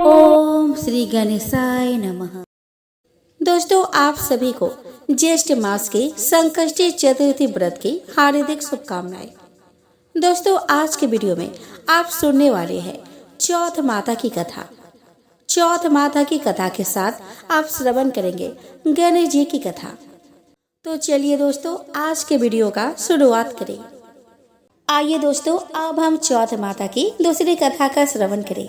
ओम श्री गणेशाय नमः। दोस्तों, आप सभी को ज्येष्ठ मास के संकष्टी चतुर्थी व्रत की हार्दिक शुभकामनाएं। दोस्तों, आज के वीडियो में आप सुनने वाले हैं चौथ माता की कथा। चौथ माता की कथा के साथ आप श्रवण करेंगे गणेश जी की कथा। तो चलिए दोस्तों, आज के वीडियो का शुरुआत करें। आइए दोस्तों, अब हम चौथ माता की दूसरी कथा का श्रवण करें।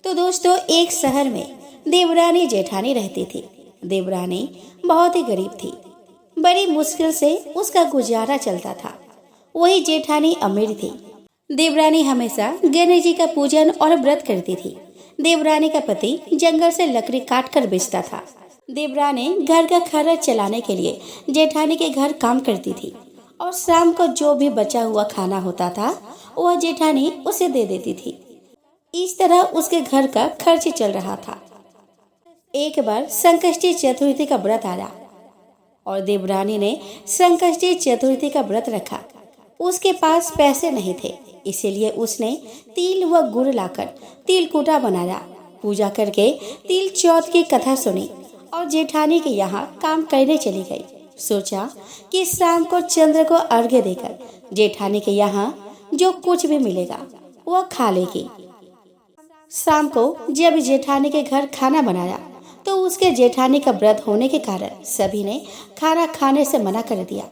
तो दोस्तों, एक शहर में देवरानी जेठानी रहती थी। देवरानी बहुत ही गरीब थी। बड़ी मुश्किल से उसका गुजारा चलता था। वही जेठानी अमीर थी। देवरानी हमेशा गणेश जी का पूजन और व्रत करती थी। देवरानी का पति जंगल से लकड़ी काट कर बेचता था। देवरानी घर का खर्च चलाने के लिए जेठानी के घर काम करती थी और शाम को जो भी बचा हुआ खाना होता था वह जेठानी उसे दे देती थी। इस तरह उसके घर का खर्च चल रहा था। एक बार संकष्टी चतुर्थी का व्रत आया और देवरानी ने संकष्टी चतुर्थी का व्रत रखा। उसके पास पैसे नहीं थे, इसीलिए उसने तिल व गुड़ लाकर तिलकुटा बनाया। पूजा करके तिल चौथ की कथा सुनी और जेठानी के यहाँ काम करने चली गई। सोचा कि शाम को चंद्र को अर्घ्य देकर जेठानी के यहाँ जो कुछ भी मिलेगा वह खा लेगी। शाम को जब जेठानी के घर खाना बनाया तो उसके जेठानी का व्रत होने के कारण सभी ने खाना खाने से मना कर दिया।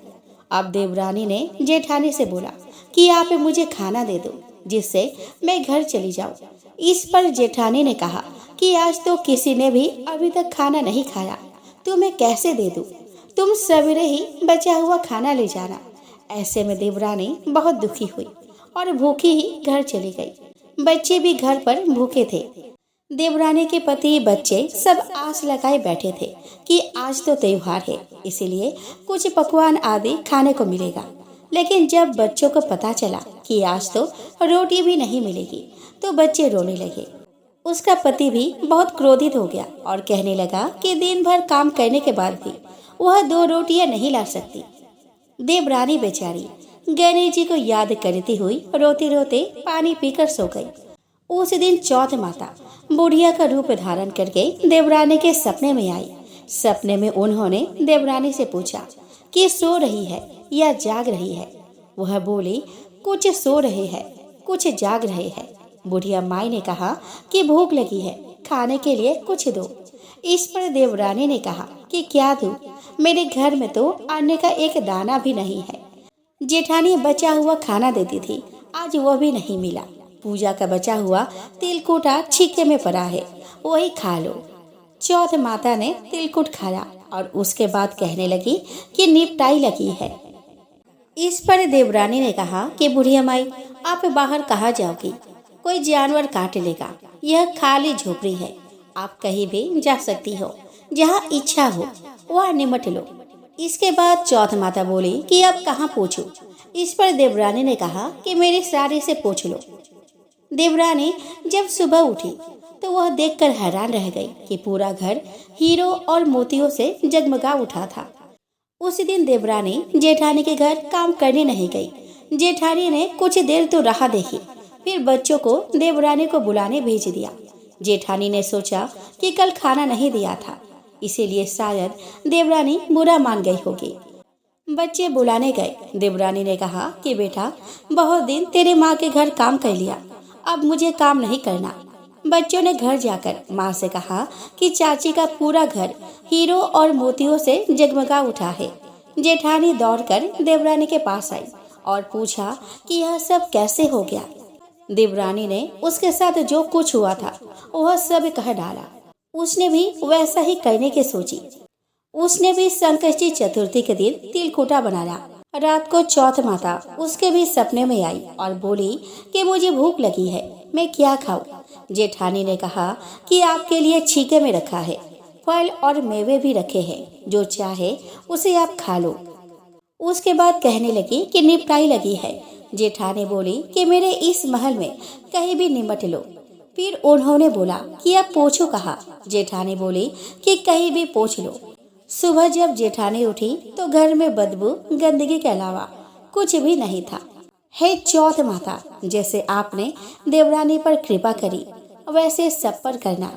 अब देवरानी ने जेठानी से बोला कि आप मुझे खाना दे दो जिससे मैं घर चली जाऊं। इस पर जेठानी ने कहा कि आज तो किसी ने भी अभी तक खाना नहीं खाया, तो मैं कैसे दे दूं? तुम सवेरे ही बचा हुआ खाना ले जाना। ऐसे में देवरानी बहुत दुखी हुई और भूखी ही घर चली गई। बच्चे भी घर पर भूखे थे। देवरानी के पति बच्चे सब आस लगाए बैठे थे कि आज तो त्योहार है, इसीलिए कुछ पकवान आदि खाने को मिलेगा। लेकिन जब बच्चों को पता चला कि आज तो रोटी भी नहीं मिलेगी तो बच्चे रोने लगे। उसका पति भी बहुत क्रोधित हो गया और कहने लगा कि दिन भर काम करने के बाद भी वह 2 रोटियां नहीं ला सकती। देवरानी बेचारी गणेश जी को याद करती हुई रोते रोते पानी पीकर सो गई। उस दिन चौथ माता बुढ़िया का रूप धारण करके देवरानी के सपने में आई। सपने में उन्होंने देवरानी से पूछा कि सो रही है या जाग रही है। वह बोली, कुछ सो रहे हैं, कुछ जाग रहे हैं। बुढ़िया माई ने कहा कि भूख लगी है, खाने के लिए कुछ दो। इस पर देवरानी ने कहा कि क्या दूं? मेरे घर में तो अन्न का एक दाना भी नहीं है। जेठानी बचा हुआ खाना देती थी, आज वह भी नहीं मिला। पूजा का बचा हुआ तिलकुटा छिक्के में पड़ा है, वही खा लो। चौथ माता ने तिलकुट खाया और उसके बाद कहने लगी कि निपटाई लगी है। इस पर देवरानी ने कहा कि बुढ़िया माई, आप बाहर कहाँ जाओगी? कोई जानवर काट लेगा। यह खाली झोपड़ी है, आप कहीं भी जा सकती हो, जहाँ इच्छा हो वह निमट लो। इसके बाद चौथ माता बोली कि अब कहाँ पूछूं? इस पर देवरानी ने कहा कि मेरी साड़ी से पूछ लो। देवरानी जब सुबह उठी तो वह देखकर हैरान रह गई कि पूरा घर हीरो और मोतियों से जगमगा उठा था। उसी दिन देवरानी जेठानी के घर काम करने नहीं गई। जेठानी ने कुछ देर तो राह देखी, फिर बच्चों को देवरानी को बुलाने भेज दिया। जेठानी ने सोचा कि कल खाना नहीं दिया था, इसीलिए शायद देवरानी बुरा मान गई होगी। बच्चे बुलाने गए। देवरानी ने कहा कि बेटा, बहुत दिन तेरे माँ के घर काम कर लिया, अब मुझे काम नहीं करना। बच्चों ने घर जाकर माँ से कहा कि चाची का पूरा घर हीरो और मोतियों से जगमगा उठा है। जेठानी दौड़कर देवरानी के पास आई और पूछा कि यह सब कैसे हो गया। देवरानी ने उसके साथ जो कुछ हुआ था वह सब कह डाला। उसने भी वैसा ही करने की सोची। उसने भी संकष्टी चतुर्थी के दिन तिलकुटा बनाया। रात को चौथ माता उसके भी सपने में आई और बोली कि मुझे भूख लगी है, मैं क्या खाऊं? जेठानी ने कहा कि आपके लिए छीके में रखा है, फल और मेवे भी रखे हैं, जो चाहे उसे आप खा लो। उसके बाद कहने लगी कि निपटाई लगी है। जेठानी बोली कि मेरे इस महल में कहीं भी निमट लो। फिर उन्होंने बोला कि अब पूछो कहाँ? जेठानी बोली कि कहीं भी पूछ लो। सुबह जब जेठानी उठी तो घर में बदबू गंदगी के अलावा कुछ भी नहीं था। हे चौथ माता, जैसे आपने देवरानी पर कृपा करी वैसे सब पर करना।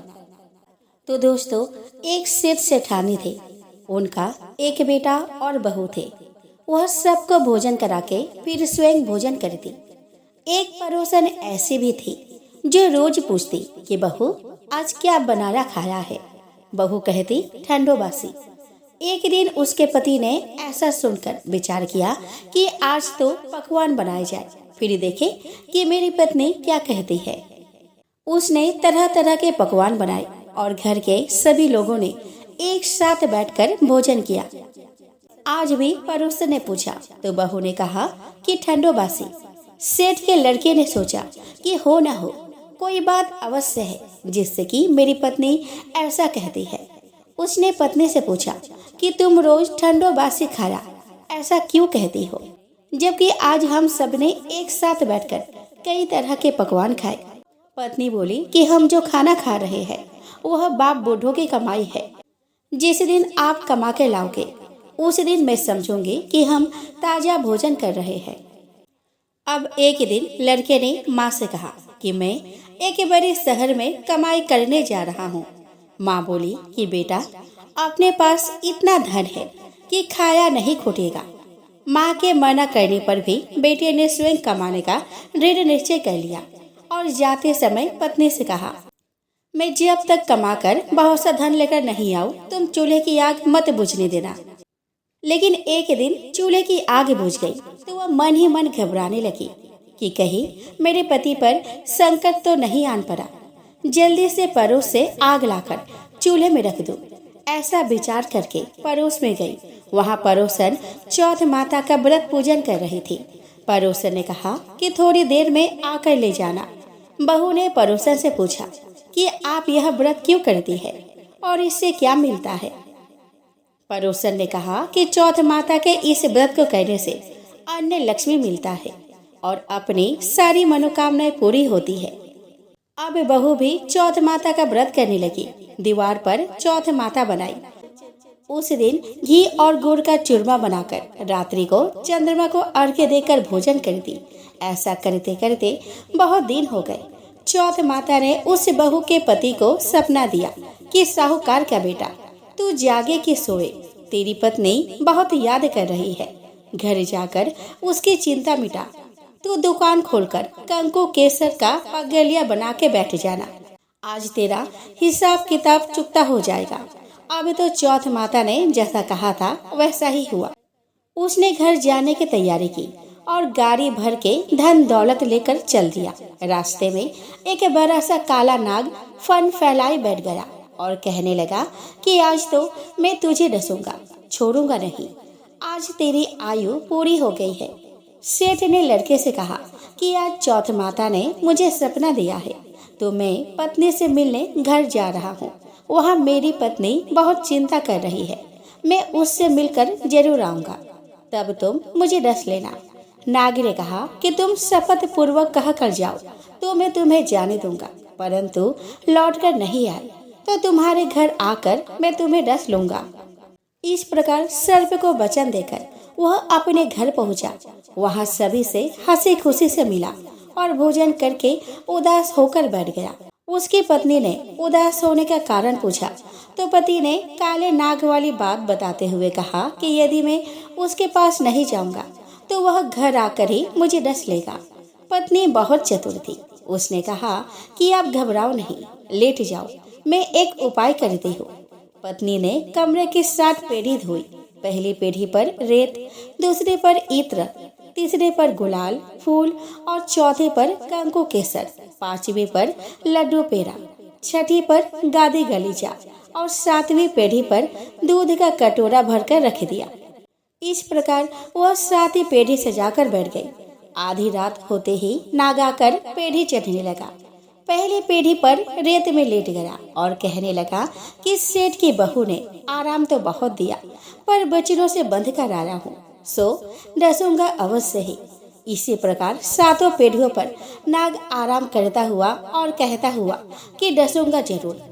तो दोस्तों, एक सेठ सेठानी थे। उनका एक बेटा और बहू थे। वह सबको भोजन करा के फिर स्वयं भोजन करती। एक पड़ोसन ऐसी भी थी जो रोज पूछती कि बहू आज क्या बनाना खाया है। बहू कहती ठंडो बासी। एक दिन उसके पति ने ऐसा सुनकर विचार किया कि आज तो पकवान बनाए जाए, फिर देखे कि मेरी पत्नी क्या कहती है। उसने तरह तरह के पकवान बनाए और घर के सभी लोगों ने एक साथ बैठकर भोजन किया। आज भी पड़ोसन ने पूछा तो बहू ने कहा कि ठंडो बासी। सेठ के लड़के ने सोचा कि हो न हो कोई बात अवश्य है जिससे कि मेरी पत्नी ऐसा कहती है। उसने पत्नी से पूछा कि तुम रोज ठंडो बासी खाया ऐसा क्यों कहती हो, जबकि आज हम सबने एक साथ बैठकर कई तरह के पकवान खाए। पत्नी बोली कि हम जो खाना खा रहे हैं वह बाप बूढ़ों की कमाई है। जिस दिन आप कमा के लाओगे उस दिन मैं समझूंगी कि हम ताजा भोजन कर रहे हैं। अब एक दिन लड़के ने माँ से कहा कि मैं एक बड़े शहर में कमाई करने जा रहा हूँ। माँ बोली कि बेटा अपने पास इतना धन है कि खाया नहीं खूटेगा। माँ के मना करने पर भी बेटे ने स्वयं कमाने का दृढ़ निश्चय कर लिया और जाते समय पत्नी से कहा, मैं जब तक कमाकर बहुत सा धन लेकर नहीं आऊँ तुम चूल्हे की आग मत बुझने देना। लेकिन एक दिन चूल्हे की आग बुझ गई तो वह मन ही मन घबराने लगी कि कहीं मेरे पति पर संकट तो नहीं आन पड़ा। जल्दी से पड़ोस से आग लाकर चूल्हे में रख दूं। ऐसा विचार करके पड़ोस में गई। वहाँ पड़ोसन चौथ माता का व्रत पूजन कर रही थी। पड़ोसन ने कहा कि थोड़ी देर में आकर ले जाना। बहू ने पड़ोसन से पूछा कि आप यह व्रत क्यों करती है और इससे क्या मिलता है। पड़ोसन ने कहा कि चौथ माता के इस व्रत को करने से अन्य लक्ष्मी मिलता है और अपनी सारी मनोकामनाएं पूरी होती है। अब बहू भी चौथ माता का व्रत करने लगी। दीवार पर चौथ माता बनाई। उस दिन घी और गुड़ का चूरमा बनाकर रात्रि को चंद्रमा को अर्घ्य देकर भोजन करती। ऐसा करते करते बहुत दिन हो गए। चौथ माता ने उस बहू के पति को सपना दिया कि साहूकार का बेटा तू जागे कि सोए, तेरी पत्नी बहुत याद कर रही है। घर जाकर उसकी चिंता मिटा। तू दुकान खोलकर कंकु केसर का पगलिया बना के बैठ जाना। आज तेरा हिसाब किताब चुकता हो जाएगा। अब तो चौथ माता ने जैसा कहा था वैसा ही हुआ। उसने घर जाने की तैयारी की और गाड़ी भर के धन दौलत लेकर चल दिया। रास्ते में एक बड़ा सा काला नाग फन फैलाए बैठ गया और कहने लगा कि आज तो मैं तुझे डसूंगा, छोड़ूंगा नहीं। आज तेरी आयु पूरी हो गई है। सेठ ने लड़के से कहा कि आज चौथ माता ने मुझे सपना दिया है तो मैं पत्नी से मिलने घर जा रहा हूँ। वहाँ मेरी पत्नी बहुत चिंता कर रही है। मैं उससे मिलकर जरूर आऊँगा, तब तुम मुझे डस लेना। नाग ने कहा कि तुम शपथ पूर्वक कहा कर जाओ तो मैं तुम्हें जाने दूंगा, परंतु लौट कर नहीं आए तो तुम्हारे घर आकर मैं तुम्हें डस लूंगा। इस प्रकार सर्प को वचन देकर वह अपने घर पहुंचा। वहां सभी से हंसी खुशी से मिला और भोजन करके उदास होकर बैठ गया। उसकी पत्नी ने उदास होने का कारण पूछा तो पति ने काले नाग वाली बात बताते हुए कहा कि यदि मैं उसके पास नहीं जाऊंगा तो वह घर आकर ही मुझे डस लेगा। पत्नी बहुत चतुर थी। उसने कहा कि आप घबराओ नहीं, लेट जाओ, मैं एक उपाय करती हूँ। पत्नी ने कमरे की 7 पेढ़ी धोई। पहली पेढ़ी पर रेत, दूसरे पर इत्र, तीसरे पर गुलाल फूल और चौथे पर कंकु केसर, 5वीं पर लड्डू पेड़ा, 6ठी पर गादी गलीचा और 7वीं पेढ़ी पर दूध का कटोरा भरकर रख दिया। इस प्रकार वह 7वीं पेढ़ी सजाकर बैठ गई। आधी रात होते ही नाग आकर पेढ़ी चढ़ने लगा। पहली पेढ़ी पर रेत में लेट गया और कहने लगा कि सेठ की बहू ने आराम तो बहुत दिया पर बचनों से बंध कर आया हूँ, सो डसूंगा अवश्य ही। इसी प्रकार 7 पेढ़ियों पर नाग आराम करता हुआ और कहता हुआ कि डसूंगा जरूर।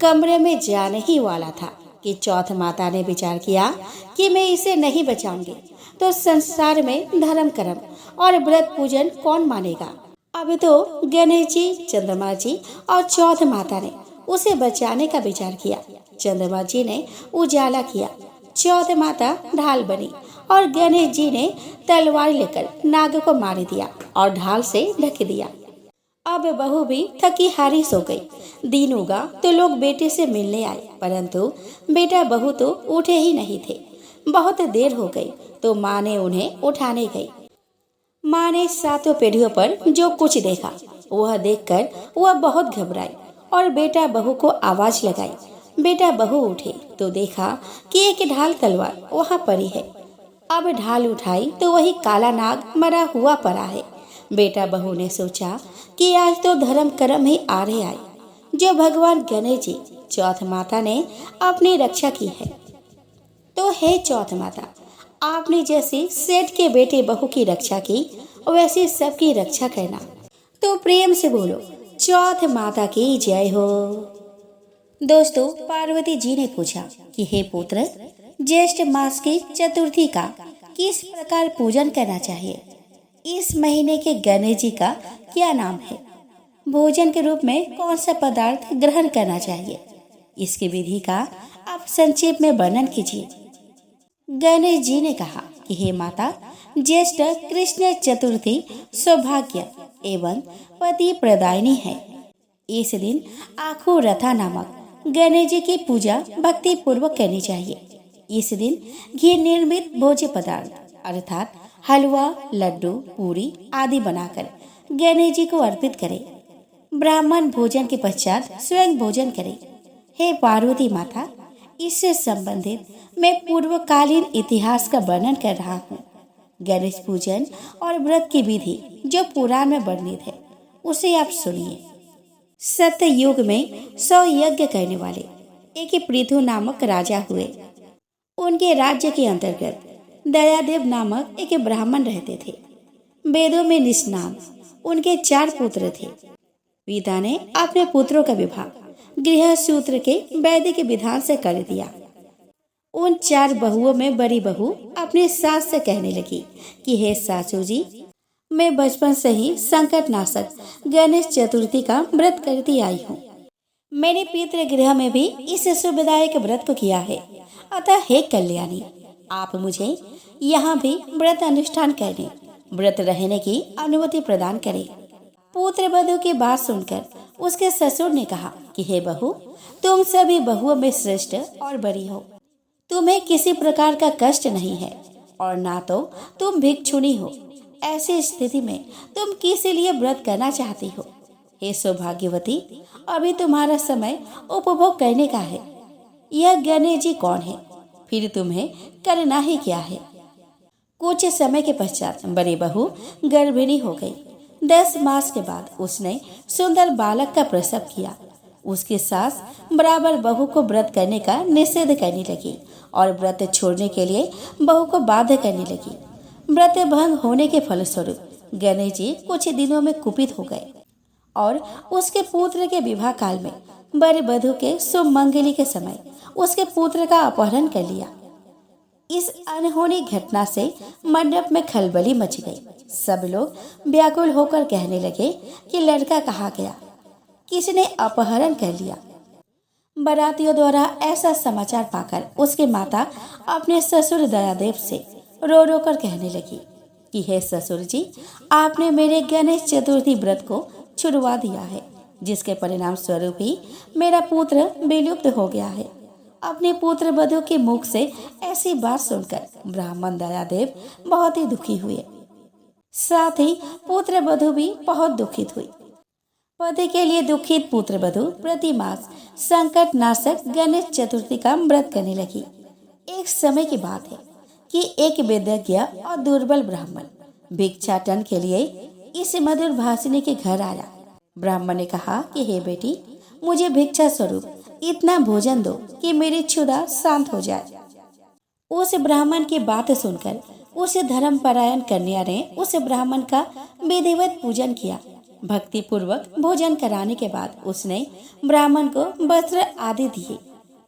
कमरे में जाने ही वाला था कि चौथ माता ने विचार किया कि मैं इसे नहीं बचाऊंगी तो संसार में धर्म कर्म और व्रत पूजन कौन मानेगा। अब तो गणेश जी, चंद्रमा जी और चौथ माता ने उसे बचाने का विचार किया। चंद्रमा जी ने उजाला किया, चौथ माता ढाल बनी और गणेश जी ने तलवार लेकर नाग को मार दिया और ढाल से ढक दिया। अब बहू भी थकी हारी सो गई। दिन उगा तो लोग बेटे से मिलने आए, परंतु बेटा बहू तो उठे ही नहीं थे। बहुत देर हो गई तो माँ ने उन्हें उठाने गई। माँ ने सातों पीढ़ियों पर जो कुछ देखा वह देखकर वह बहुत घबराई और बेटा बहू को आवाज लगाई। बेटा बहू उठे तो देखा कि एक ढाल तलवार वहाँ पड़ी है। अब ढाल उठाई तो वही काला नाग मरा हुआ पड़ा है। बेटा बहू ने सोचा कि आज तो धर्म कर्म ही आ रहे आए, जो भगवान गणेश जी, चौथ माता ने अपनी रक्षा की है। तो हे चौथ माता, आपने जैसे सेठ के बेटे बहू की रक्षा की वैसे सबकी रक्षा करना। तो प्रेम से बोलो, चौथ माता की जय हो। दोस्तों, पार्वती जी ने पूछा कि हे पुत्र, ज्येष्ठ मास की चतुर्थी का किस प्रकार पूजन करना चाहिए? इस महीने के गणेश जी का क्या नाम है? भोजन के रूप में कौन सा पदार्थ ग्रहण करना चाहिए? इसकी विधि का आप संक्षेप में वर्णन कीजिए। गणेश जी ने कहा कि हे माता, ज्येष्ठ कृष्ण चतुर्थी सौभाग्य एवं पति प्रदायिनी है। इस दिन आखो रथा नामक गणेश जी की पूजा भक्ति पूर्वक करनी चाहिए। इस दिन घी निर्मित भोज्य पदार्थ अर्थात हलवा, लड्डू, पूरी आदि बनाकर गणेश जी को अर्पित करें। ब्राह्मण भोजन के पश्चात स्वयं भोजन करें। हे पार्वती माता, इससे संबंधित मैं पूर्वकालीन इतिहास का वर्णन कर रहा हूँ। गणेश पूजन और व्रत की विधि जो पुराण में वर्णित है उसे आप सुनिए। सत्य युग में 100 यज्ञ करने वाले एक पृथु नामक राजा हुए। उनके राज्य के अंतर्गत दयादेव नामक एक ब्राह्मण रहते थे। वेदों में निष्णात उनके 4 पुत्र थे। पिता ने अपने पुत्रों का विवाह गृह सूत्र के वैदिक विधान से कर दिया। उन 4 बहुओं में बड़ी बहू अपनी सास से कहने लगी कि हे सासू जी, मैं बचपन से ही संकट नाशक गणेश चतुर्थी का व्रत करती आई हूँ। मैंने पितृ गृह में भी इस शुभदायक व्रत को किया है। अतः हे कल्याणी, आप मुझे यहाँ भी व्रत अनुष्ठान करने, व्रत रहने की अनुमति प्रदान करें। पुत्र वधू की बात सुनकर उसके ससुर ने कहा कि हे बहू, तुम सभी बहुओं में श्रेष्ठ और बड़ी हो। तुम्हें किसी प्रकार का कष्ट नहीं है और ना तो तुम भिक्षुणी हो। ऐसी स्थिति में तुम किस लिए व्रत करना चाहती हो? हे सौभाग्यवती, अभी तुम्हारा समय उपभोग करने का है। यह गणेश जी कौन है? फिर तुम्हें करना ही क्या है? कुछ समय के पश्चात बड़ी बहू गर्भिणी हो गई। 10 मास के बाद उसने सुंदर बालक का प्रसव किया। उसकी सास बराबर बहू को व्रत करने का निषेध करने लगी और व्रत छोड़ने के लिए बहू को बाध्य करने लगी। व्रत भंग होने के फलस्वरूप गणेश जी कुछ दिनों में कुपित हो गए और उसके पुत्र के विवाह काल में वर वधू के सुमंगली के समय उसके पुत्र का अपहरण कर लिया। इस अनहोनी घटना से मंडप में खलबली मच गई। सब लोग व्याकुल होकर कहने लगे कि लड़का कहाँ गया, किसने अपहरण कर लिया। बारातियों द्वारा ऐसा समाचार पाकर उसकी माता अपने ससुर दयादेव से रो रो कर कहने लगी कि हे ससुर जी, आपने मेरे गणेश चतुर्थी व्रत को छुड़वा दिया है, जिसके परिणाम स्वरूप ही मेरा पुत्र विलुप्त हो गया है। अपने पुत्र वधू के मुख से ऐसी बात सुनकर ब्राह्मण दयादेव बहुत ही दुखी हुए। साथ ही पुत्र वधू भी बहुत दुखित हुई। पति के लिए दुखित पुत्र वधू प्रति मास संकट नाशक गणेश चतुर्थी का व्रत करने लगी। एक समय की बात है कि एक वेदज्ञ और दुर्बल ब्राह्मण भिक्षाटन के लिए इस मधुर भाषिनी के घर आया। ब्राह्मण ने कहा कि हे बेटी, मुझे भिक्षा स्वरूप इतना भोजन दो कि मेरी क्षुधा शांत हो जाए। उस ब्राह्मण की बात सुनकर उस धर्मपरायण कन्या ने उस ब्राह्मण का विधिवत पूजन किया। भक्ति पूर्वक भोजन कराने के बाद उसने ब्राह्मण को वस्त्र आदि दिए।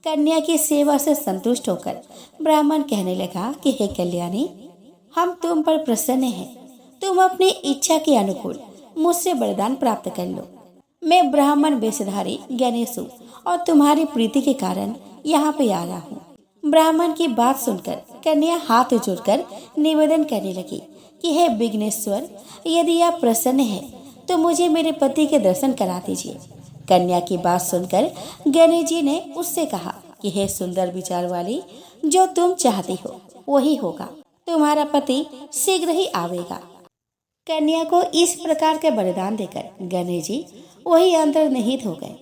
कन्या की सेवा से संतुष्ट होकर ब्राह्मण कहने लगा कि हे कल्याणी, हम तुम पर प्रसन्न हैं। तुम अपनी इच्छा के अनुकूल मुझसे वरदान प्राप्त कर लो। मैं ब्राह्मण वेशधारी गणेश हूँ और तुम्हारी प्रीति के कारण यहाँ पे आया हूँ। ब्राह्मण की बात सुनकर कन्या हाथ जोड़कर निवेदन करने लगी कि हे विघ्नेश्वर, यदि आप प्रसन्न हैं तो मुझे मेरे पति के दर्शन करा दीजिए। कन्या की बात सुनकर गणेश जी ने उससे कहा कि हे सुंदर विचार वाली, जो तुम चाहती हो वही होगा, तुम्हारा पति शीघ्र ही आवेगा। कन्या को इस प्रकार के वरदान देकर गणेश जी वही अंतर्निहित हो गए।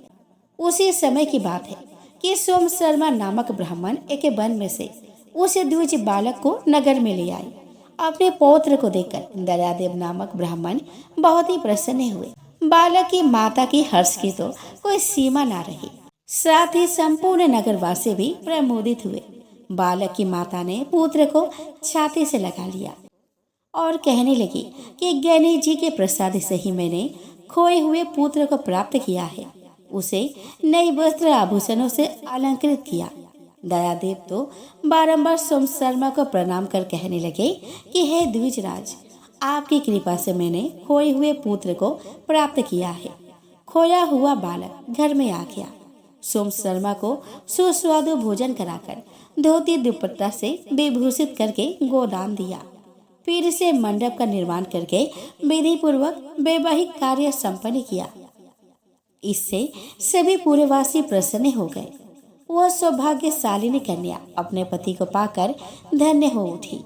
उसी समय की बात है कि सोम शर्मा नामक ब्राह्मण एक वन में से उस द्विज बालक को नगर में ले आए। अपने पौत्र को देखकर दयादेव नामक ब्राह्मण बहुत ही प्रसन्न हुए। बालक की माता की हर्ष की तो कोई सीमा ना रही। साथ ही संपूर्ण नगरवासी भी प्रमोदित हुए। बालक की माता ने पुत्र को छाती से लगा लिया और कहने लगी कि गणेश जी के प्रसाद से ही मैंने खोए हुए पुत्र को प्राप्त किया है। उसे नए वस्त्र आभूषणों से अलंकृत किया। दयादेव तो बारंबार सोम शर्मा को प्रणाम कर कहने लगे कि हे द्विजराज, आपकी कृपा से मैंने खोए हुए पुत्र को प्राप्त किया है। खोया हुआ बालक घर में आ गया। सोम शर्मा को सुस्वादु भोजन कराकर धोती दुपट्टा से विभूषित करके गोदान दिया। फिर से मंडप का निर्माण करके विधि पूर्वक वैवाहिक कार्य संपन्न किया। इससे सभी पुरवासी प्रसन्न हो गए। वह सौभाग्यशालिनी कन्या अपने पति को पाकर धन्य हो उठी।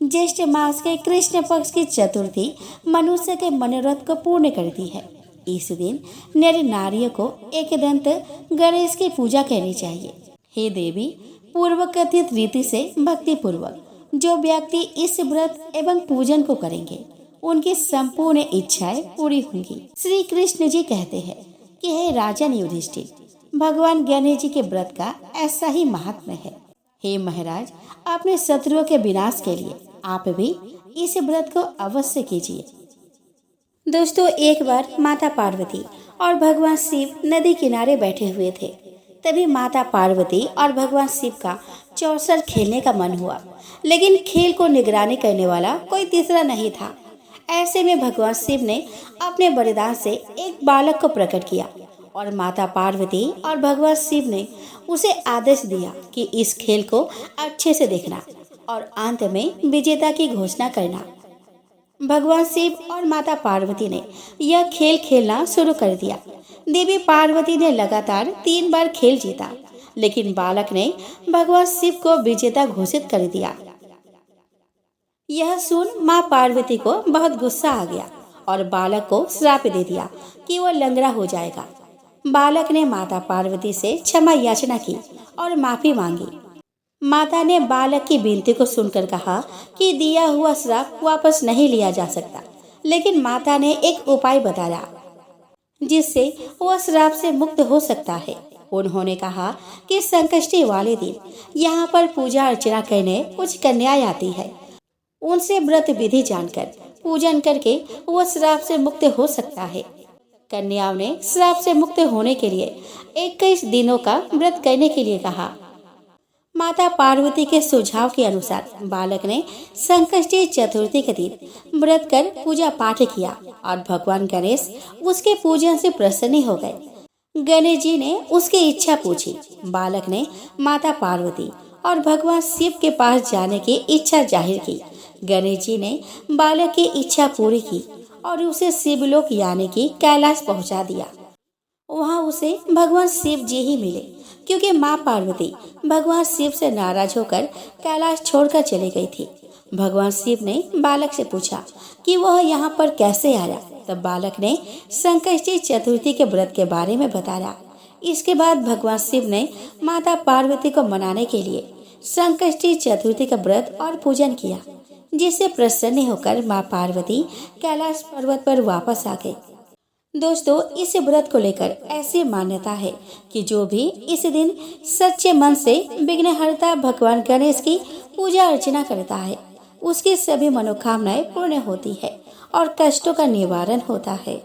ज्येष्ठ मास के कृष्ण पक्ष की चतुर्थी मनुष्य के मनोरथ को पूर्ण करती है। इस दिन नर नारियों को एकदंत गणेश की पूजा करनी चाहिए। हे देवी, पूर्व कथित रीति से भक्ति पूर्वक जो व्यक्ति इस व्रत एवं पूजन को करेंगे उनकी संपूर्ण इच्छाएं पूरी होंगी। श्री कृष्ण जी कहते हैं कि हे राजन युधिष्ठिर, भगवान गणेश जी के व्रत का ऐसा ही महात्म्य है। हे महाराज, अपने शत्रुओं के विनाश के लिए आप भी इस व्रत को अवश्य कीजिए। दोस्तों, एक बार माता पार्वती और भगवान शिव नदी किनारे बैठे हुए थे। तभी माता पार्वती और भगवान शिव का चौसर खेलने का मन हुआ, लेकिन खेल को निगरानी करने वाला कोई तीसरा नहीं था। ऐसे में भगवान शिव ने अपने वरदान से एक बालक को प्रकट किया और माता पार्वती और भगवान शिव ने उसे आदेश दिया कि इस खेल को अच्छे से देखना और अंत में विजेता की घोषणा करना। भगवान शिव और माता पार्वती ने यह खेल खेलना शुरू कर दिया। देवी पार्वती ने लगातार 3 बार खेल जीता, लेकिन बालक ने भगवान शिव को विजेता घोषित कर दिया। यह सुन माँ पार्वती को बहुत गुस्सा आ गया और बालक को श्राप दे दिया कि वह लंगड़ा हो जाएगा। बालक ने माता पार्वती से क्षमा याचना की और माफी मांगी। माता ने बालक की विनती को सुनकर कहा कि दिया हुआ श्राप वापस नहीं लिया जा सकता, लेकिन माता ने एक उपाय बताया जिससे वह श्राप से मुक्त हो सकता है। उन्होंने कहा कि संकष्टी वाले दिन यहाँ पर पूजा अर्चना करने कुछ कन्याएं आती है। उनसे व्रत विधि जानकर पूजन करके वह श्राप से मुक्त हो सकता है। कन्याओं ने श्राप से मुक्त होने के लिए 21 दिनों का व्रत करने के लिए कहा। माता पार्वती के सुझाव के अनुसार बालक ने संकष्टी चतुर्थी के दिन व्रत कर पूजा पाठ किया और भगवान गणेश उसके पूजन से प्रसन्न हो गए। गणेश जी ने उसकी इच्छा पूछी। बालक ने माता पार्वती और भगवान शिव के पास जाने की इच्छा जाहिर की। गणेश जी ने बालक की इच्छा पूरी की और उसे शिवलोक यानी कि कैलाश पहुंचा दिया। वहां उसे भगवान शिव जी ही मिले, क्योंकि माँ पार्वती भगवान शिव से नाराज होकर कैलाश छोड़कर चली गई थी। भगवान शिव ने बालक से पूछा कि वह यहाँ पर कैसे आया। तब बालक ने संकष्टी चतुर्थी के व्रत के बारे में बताया। इसके बाद भगवान शिव ने माता पार्वती को मनाने के लिए संकष्टी चतुर्थी का व्रत और पूजन किया, जिससे प्रसन्न होकर माँ पार्वती कैलाश पर्वत पर वापस आ गई। दोस्तों, इस व्रत को लेकर ऐसी मान्यता है कि जो भी इस दिन सच्चे मन से विघ्नहर्ता भगवान गणेश की पूजा अर्चना करता है, उसकी सभी मनोकामनाएं पूर्ण होती है और कष्टों का निवारण होता है।